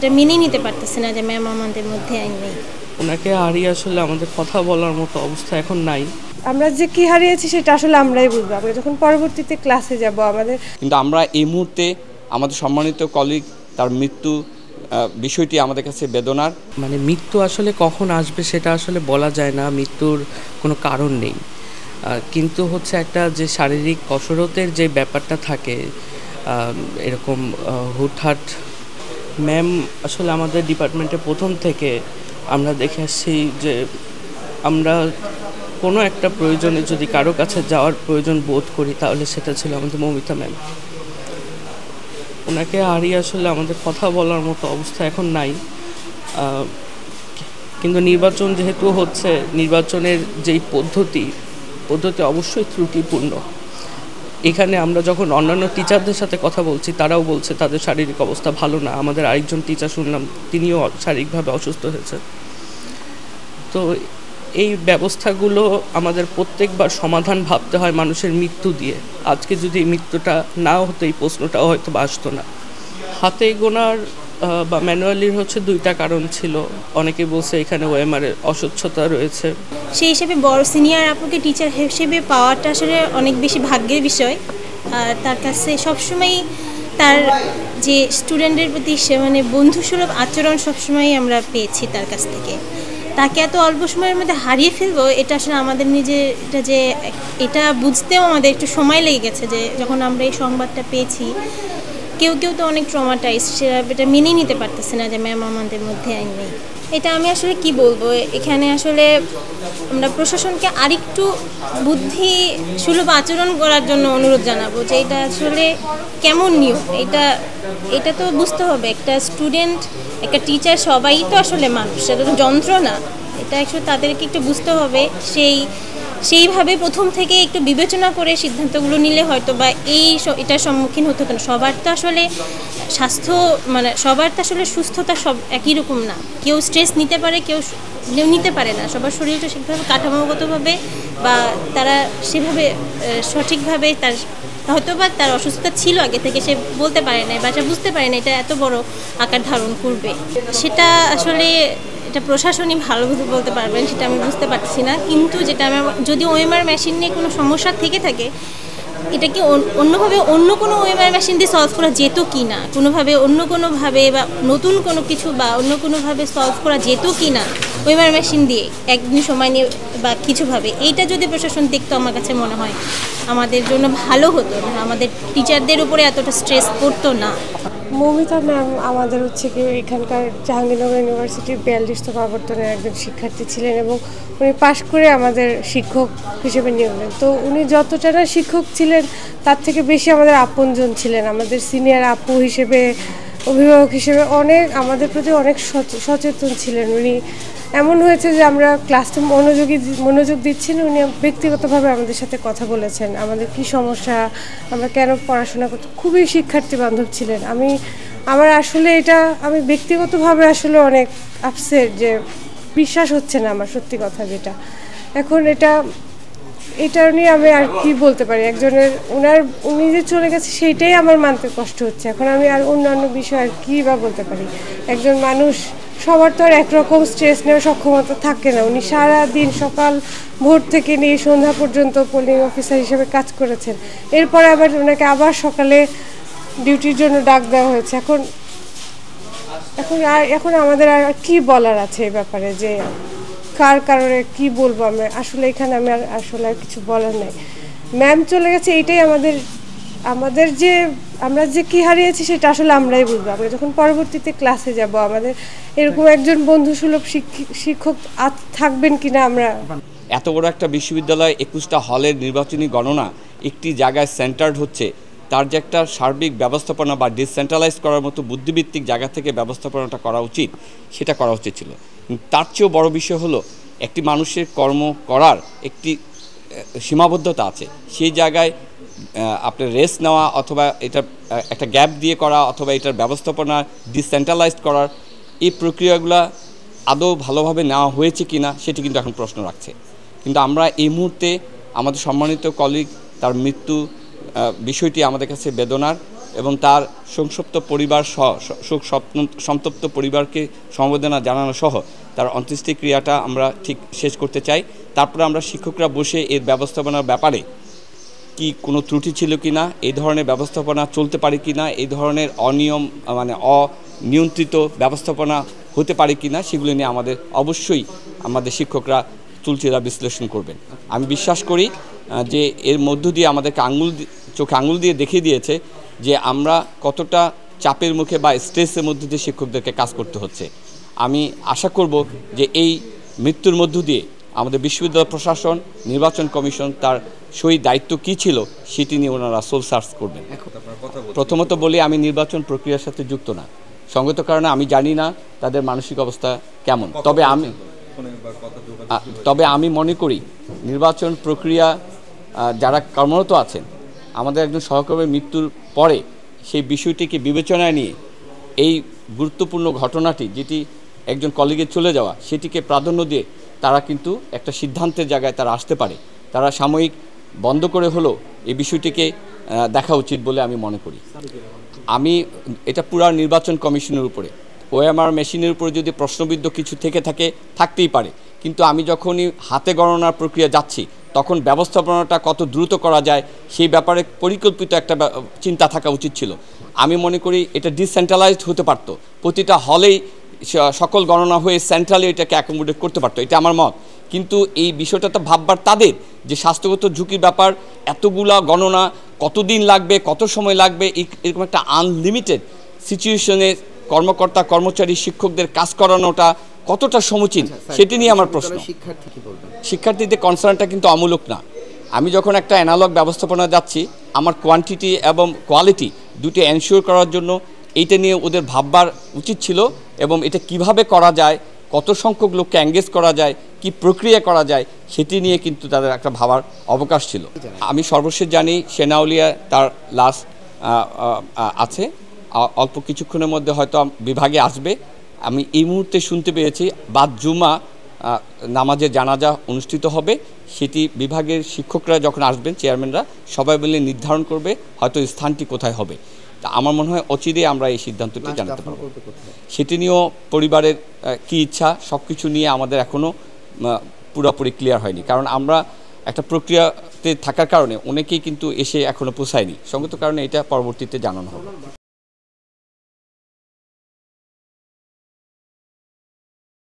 এটা মেনে নিতে পারতেছে না যে ম্যাম আমাদের মধ্যে নেই। ওনাকে হারিয়ে আসলে আমাদের কথা বলার মতো অবস্থা এখন নাই। আমরা যে কি হারিয়েছি সেটা আসলে আমরাই বুঝবো, আমরা যখন পরবর্তীতে ক্লাসে যাব আমাদের। কিন্তু আমরা এই মুহূর্তে আমাদের সম্মানিত কলিগ তার মৃত্যু বিষয়টি আমাদের কাছে বেদনার। মানে মৃত্যু আসলে কখন আসবে সেটা আসলে বলা যায় না, মৃত্যুর কোনো কারণ নেই। কিন্তু হচ্ছে একটা যে শারীরিক কসরতের যে ব্যাপারটা থাকে, এরকম হুটহাট ম্যাম আসলে আমাদের ডিপার্টমেন্টে প্রথম থেকে আমরা দেখে আসছি যে আমরা কোনো একটা প্রয়োজনে যদি কারো কাছে যাওয়ার প্রয়োজন বোধ করি তাহলে সেটা ছিল আমাদের মৌমিতা ম্যাম। ওনাকে হারিয়ে আসলে আমাদের কথা বলার মতো অবস্থা এখন নাই। কিন্তু নির্বাচন যেহেতু হচ্ছে, নির্বাচনের যেই পদ্ধতি অবশ্যই ত্রুটিপূর্ণ। এখানে আমরা যখন অন্যান্য টিচারদের সাথে কথা বলছি তারাও বলছে তাদের শারীরিক অবস্থা ভালো না। আমাদের আরেকজন টিচার শুনলাম তিনিও শারীরিকভাবে অসুস্থ হয়েছে। তো এই ব্যবস্থাগুলো আমাদের প্রত্যেকবার সমাধান ভাবতে হয় মানুষের মৃত্যু দিয়ে। আজকে যদি এই মৃত্যুটা নাও হতো এই প্রশ্নটাও হয়তো আসতো না। হাতে গোনার বা ম্যানুয়ালির হচ্ছে দুইটা কারণ ছিল। অনেকে বলছে এখানে ওএমআরের অস্বচ্ছতা রয়েছে। সেই হিসেবে বড় সিনিয়র আপুকে টিচার হিসেবে পাওয়াটা আসলে অনেক বেশি ভাগ্যের বিষয়। আর তার কাছে সবসময়ই তার যে স্টুডেন্টের প্রতি সে মানে বন্ধুসুলভ আচরণ সবসময়ই আমরা পেয়েছি তার কাছ থেকে। তাকে এত অল্প সময়ের মধ্যে হারিয়ে ফেলবো এটা আসলে আমাদের এটা বুঝতেও আমাদের একটু সময় লেগে গেছে। যে যখন আমরা এই সংবাদটা পেয়েছি কেউ তো অনেক ট্রমাটাইজ, সেটা এটা মেনে নিতে পারতেছে না যে ম্যাম আমাদের মধ্যে নেই। এটা আমি আসলে কি বলবো, এখানে আসলে আমরা প্রশাসনকে আরেকটু বুদ্ধিসুলভ আচরণ করার জন্য অনুরোধ জানাবো যে এটা আসলে কেমন নিয়ম, এটা তো বুঝতে হবে। একটা স্টুডেন্ট, একটা টিচার সবাই তো আসলে মানুষ, এটা তো যন্ত্র না। এটা আসলে তাদেরকে একটু বুঝতে হবে। সেইভাবে প্রথম থেকে একটু বিবেচনা করে সিদ্ধান্তগুলো নিলে হয়তো বা এটার সম্মুখীন হতে হতো না। সবার তো আসলে সবার তো আসলে সুস্থতা সব একই রকম না। কেউ স্ট্রেস নিতে পারে, কেউ নিতে পারে না। সবার শরীরটা ঠিকভাবে কাঠামোগতভাবে বা তারা সেভাবে সঠিকভাবে হয়তো বা তার অসুস্থতা ছিল আগে থেকে, সে বলতে পারে না বা সে বুঝতে পারে না এটা এত বড় আকার ধারণ করবে। সেটা আসলে এটা প্রশাসনই ভালো বলতে পারবেন, সেটা আমি বুঝতে পারছি না। কিন্তু যেটা আমার, যদি ওএমআর মেশিন নিয়ে কোনো সমস্যা থেকে থাকে, এটা কি অন্যভাবে অন্য কোনো ওএমআর মেশিন দিয়ে সলভ করা যেত কি না, কোনোভাবে বা নতুন কোনো কিছু বা অন্য কোনোভাবে সলভ করা যেত কি না ওএমআর মেশিন দিয়ে একদিন সময় নিয়ে বা কিছুভাবে। এইটা যদি প্রশাসন দেখতো আমার কাছে মনে হয় আমাদের জন্য ভালো হতো, না আমাদের টিচারদের উপরে এতটা স্ট্রেস পড়তো না। মৌমিতা ম্যাম আমাদের হচ্ছে কি এখানকার জাহাঙ্গীরনগর ইউনিভার্সিটির 42তম আবর্তনের একজন শিক্ষার্থী ছিলেন এবং উনি পাশ করে আমাদের শিক্ষক হিসেবে নিয়োগ নেন। তো উনি যতটা না শিক্ষক ছিলেন তার থেকে বেশি আমাদের আপনজন ছিলেন। আমাদের সিনিয়র আপু হিসেবে, অভিভাবক হিসেবে আমাদের প্রতি অনেক সচেতন ছিলেন উনি। এমন হয়েছে যে আমরা ক্লাসে মনোযোগ দিচ্ছি না, উনি ব্যক্তিগতভাবে আমাদের সাথে কথা বলেছেন, আমাদের কি সমস্যা, আমরা কেন পড়াশোনা করতে। খুবই শিক্ষার্থী বান্ধব ছিলেন। আমার আসলে আমি ব্যক্তিগতভাবে আসলে অনেক আপসেট যে বিশ্বাস হচ্ছে না আমার, সত্যি কথা যেটা। এখন এটা নিয়ে আমি আর কি বলতে পারি। উনি যে চলে গেছে সেইটাই আমার মানতে কষ্ট হচ্ছে। এখন আমি আর অন্যান্য বিষয় আর কী বা বলতে পারি। একজন মানুষ, সবার তো আর একরকম স্ট্রেস নেওয়ার সক্ষমতা থাকে না। উনি সারাদিন সকাল ভোর থেকে নিয়ে সন্ধ্যা পর্যন্ত পোলিং অফিসার হিসেবে কাজ করেছেন। এরপরে আবার ওনাকে আবার সকালে ডিউটির জন্য ডাক দেওয়া হয়েছে। এখন আমাদের আর কি বলার আছে এই ব্যাপারে, যে কার কারণে কি বলবো আমরা আসলে। এখানে আমি আসলে আর কিছু বলার নেই। ম্যাম চলে গেছে, এইটাই আমাদের যে আমরা যে কি হারিয়েছি সেটা আসলে আমরাই বুঝবো, আমরা যখন পরবর্তীতে ক্লাসে যাব। আমাদের এরকম একজন বন্ধুসুলভ শিক্ষক থাকবেন কিনা। আমরা এত বড় একটা বিশ্ববিদ্যালয়, 21টা হলের নির্বাচনী গণনা একটি জায়গায় সেন্টার্ড হচ্ছে, তার যে একটা সার্বিক ব্যবস্থাপনা বা ডিসেন্ট্রালাইজ করার মতো বুদ্ধিভিত্তিক জায়গা থেকে ব্যবস্থাপনাটা করা উচিত, সেটা করা উচিত ছিল। তার চেয়েও বড় বিষয় হলো একটি মানুষের কর্ম করার একটি সীমাবদ্ধতা আছে। সেই জায়গায় আপনার রেস্ট নেওয়া অথবা এটা একটা গ্যাপ দিয়ে করা অথবা এটার ব্যবস্থাপনা ডিসেন্ট্রালাইজড করার এই প্রক্রিয়াগুলো আদৌ ভালোভাবে নেওয়া হয়েছে কি না সেটি কিন্তু এখন প্রশ্ন রাখছে। কিন্তু আমরা এই মুহূর্তে আমাদের সম্মানিত কলিগ তার মৃত্যু বিষয়টি আমাদের কাছে বেদনার। এবং তার সংক্ষুব্ধ পরিবার শোক সন্তপ্ত পরিবারকে সমবেদনা জানানো সহ তার অন্ত্যেষ্টিক্রিয়াটা আমরা ঠিক শেষ করতে চাই। তারপরে আমরা শিক্ষকরা বসে এর ব্যবস্থাপনার ব্যাপারে কি কোনো ত্রুটি ছিল কি না, এই ধরনের ব্যবস্থাপনা চলতে পারে কি না, এই ধরনের অনিয়ম মানে অনিয়ন্ত্রিত ব্যবস্থাপনা হতে পারে কি না, সেগুলো নিয়ে অবশ্যই আমাদের শিক্ষকরা চুলচেরা বিশ্লেষণ করবেন। আমি বিশ্বাস করি যে এর মধ্য দিয়ে আমাদেরকে চোখে আঙুল দিয়ে দেখিয়ে দিয়েছে যে আমরা কতটা চাপের মুখে বা স্ট্রেসের মধ্যে দিয়ে শিক্ষকদেরকে কাজ করতে হচ্ছে। আমি আশা করব যে এই মৃত্যুর মধ্য দিয়ে আমাদের বিশ্ববিদ্যালয় প্রশাসন, নির্বাচন কমিশন তার সেই দায়িত্ব কী ছিল সেটি নিয়ে ওনারা সোল সার্চ করবেন। প্রথমত বলি, আমি নির্বাচন প্রক্রিয়ার সাথে যুক্ত না, সঙ্গত কারণে আমি জানি না তাদের মানসিক অবস্থা কেমন। তবে আমি মনে করি নির্বাচন প্রক্রিয়া যারা কর্মরত আছেন, আমাদের একজন সহকর্মীর মৃত্যুর পরে সেই বিষয়টিকে বিবেচনায় নিয়ে এই গুরুত্বপূর্ণ ঘটনাটি যেটি একজন কলিগের চলে যাওয়া, সেটিকে প্রাধান্য দিয়ে তারা কিন্তু একটা সিদ্ধান্তের জায়গায় তারা আসতে পারে। তারা সাময়িক বন্ধ করে হলেও এই বিষয়টিকে দেখা উচিত বলে আমি মনে করি। আমি এটা পুরা নির্বাচন কমিশনের উপরে, ওএমআর মেশিনের উপরে যদি প্রশ্নবিদ্ধ কিছু থেকে থাকতেই পারে, কিন্তু আমি যখনই হাতে গণনার প্রক্রিয়া যাচ্ছি তখন ব্যবস্থাপনাটা কত দ্রুত করা যায় সেই ব্যাপারে পরিকল্পিত একটা চিন্তা থাকা উচিত ছিল। আমি মনে করি এটা ডিসেন্ট্রালাইজড হতে পারতো, প্রতিটা হলেই সকল গণনা হয়ে সেন্ট্রালি এটাকে অ্যাকোমোডেট করতে পারতো, এটা আমার মত। কিন্তু এই বিষয়টা তো ভাববার তাদের যে স্বাস্থ্যগত ঝুঁকির ব্যাপার, এতগুলা গণনা কতদিন লাগবে, কত সময় লাগবে, এরকম একটা আনলিমিটেড সিচুয়েশনে কর্মকর্তা কর্মচারী শিক্ষকদের কাজ করানোটা কতটা সমীচীন সেটি নিয়ে আমার প্রশ্ন। শিক্ষার্থীদের কনসার্নটা কিন্তু অমূলক না। আমি যখন একটা অ্যানালগ ব্যবস্থাপনা যাচ্ছি, আমার কোয়ান্টিটি এবং কোয়ালিটি দুটো এনশিওর করার জন্য এইটা নিয়ে ওদের ভাববার উচিত ছিল, এবং এটা কিভাবে করা যায়, কত সংখ্যক লোককে এঙ্গেজ করা যায়, কি প্রক্রিয়া করা যায়, সেটি নিয়ে কিন্তু তাদের একটা ভাবার অবকাশ ছিল। আমি সর্বশেষ জানি সেনাউলিয়া তার লাস্ট আছে, অল্প কিছুক্ষণের মধ্যে হয়তো বিভাগে আসবে। আমি এই মুহূর্তে শুনতে পেয়েছি বাদ জুমা নামাজের জানাজা অনুষ্ঠিত হবে, সেটি বিভাগের শিক্ষকরা যখন আসবেন, চেয়ারম্যানরা সবাই মিলে নির্ধারণ করবে হয়তো স্থানটি কোথায় হবে। তা আমার মনে হয় অচিরেই আমরা এই সিদ্ধান্তটি জানাতে পারব। সেটি নিয়েও পরিবারের কী ইচ্ছা সব কিছু নিয়ে আমাদের এখনও পুরোপুরি ক্লিয়ার হয়নি, কারণ আমরা একটা প্রক্রিয়াতে থাকার কারণে অনেকেই কিন্তু এসে এখনও পৌঁছায়নি। সঙ্গত কারণে এটা পরবর্তীতে জানানো হবে।